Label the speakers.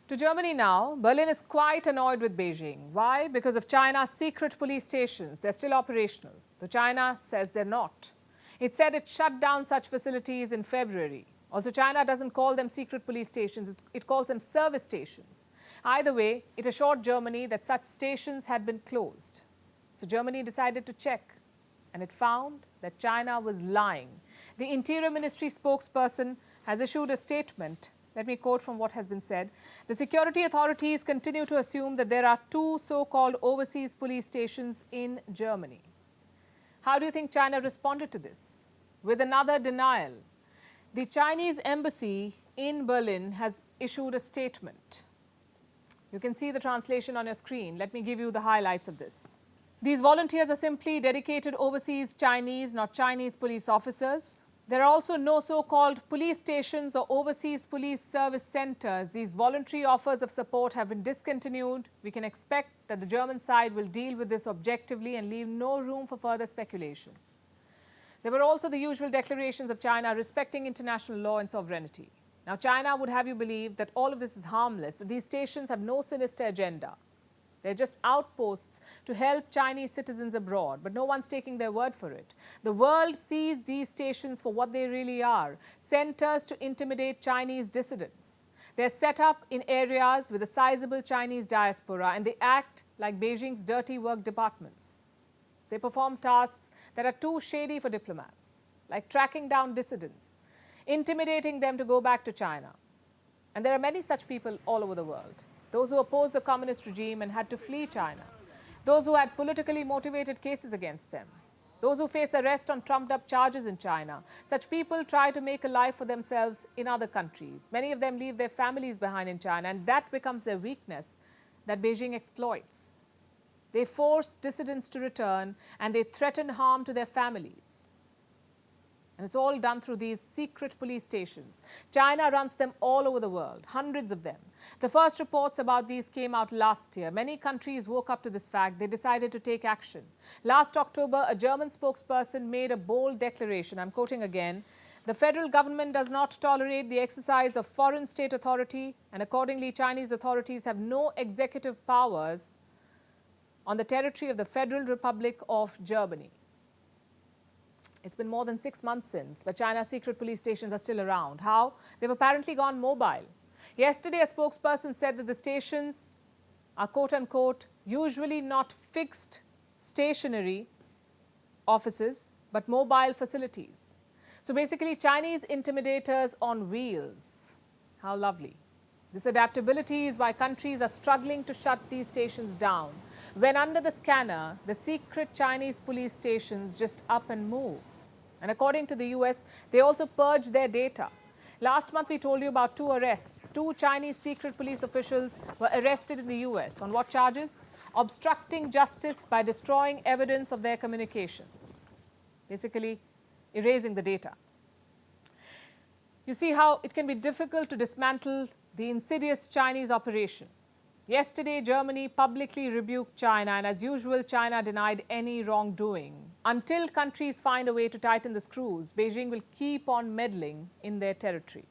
Speaker 1: To Germany now, Berlin is quite annoyed with Beijing. Why? Because of China's secret police stations. They're still operational, though China says they're not. It said it shut down such facilities in February. Also, China doesn't call them secret police stations, it calls them service stations. Either way, it assured Germany that such stations had been closed. So Germany decided to check, and it found that China was lying. The Interior Ministry spokesperson has issued a statement. Let me quote from what has been said. The security authorities continue to assume that there are two so-called overseas police stations in Germany. How do you think China responded to this? With another denial. The Chinese embassy in Berlin has issued a statement. You can see the translation on your screen. Let me give you the highlights of this. These volunteers are simply dedicated overseas Chinese, not Chinese police officers. There are also no so-called police stations or overseas police service centers. These voluntary offers of support have been discontinued. We can expect that the German side will deal with this objectively and leave no room for further speculation. There were also the usual declarations of China respecting international law and sovereignty. Now, China would have you believe that all of this is harmless, that these stations have no sinister agenda. They're just outposts to help Chinese citizens abroad, but no one's taking their word for it. The world sees these stations for what they really are, centers to intimidate Chinese dissidents. They're set up in areas with a sizable Chinese diaspora, and they act like Beijing's dirty work departments. They perform tasks that are too shady for diplomats, like tracking down dissidents, intimidating them to go back to China. And there are many such people all over the world. Those who opposed the communist regime and had to flee China. Those who had politically motivated cases against them. Those who face arrest on trumped-up charges in China. Such people try to make a life for themselves in other countries. Many of them leave their families behind in China, and that becomes their weakness that Beijing exploits. They force dissidents to return, and they threaten harm to their families. And it's all done through these secret police stations. China runs them all over the world, hundreds of them. The first reports about these came out last year. Many countries woke up to this fact. They decided to take action. Last October, a German spokesperson made a bold declaration. I'm quoting again. The federal government does not tolerate the exercise of foreign state authority, and accordingly, Chinese authorities have no executive powers on the territory of the Federal Republic of Germany. It's been more than 6 months since, but China's secret police stations are still around. How? They've apparently gone mobile. Yesterday, a spokesperson said that the stations are, quote-unquote, usually not fixed stationary offices, but mobile facilities. So basically, Chinese intimidators on wheels. How lovely. This adaptability is why countries are struggling to shut these stations down. When under the scanner, the secret Chinese police stations just up and move. And according to the US, they also purge their data. Last month, we told you about 2 arrests. 2 Chinese secret police officials were arrested in the US. On what charges? Obstructing justice by destroying evidence of their communications. Basically, erasing the data. You see how it can be difficult to dismantle the insidious Chinese operation. Yesterday, Germany publicly rebuked China, and as usual, China denied any wrongdoing. Until countries find a way to tighten the screws, Beijing will keep on meddling in their territory.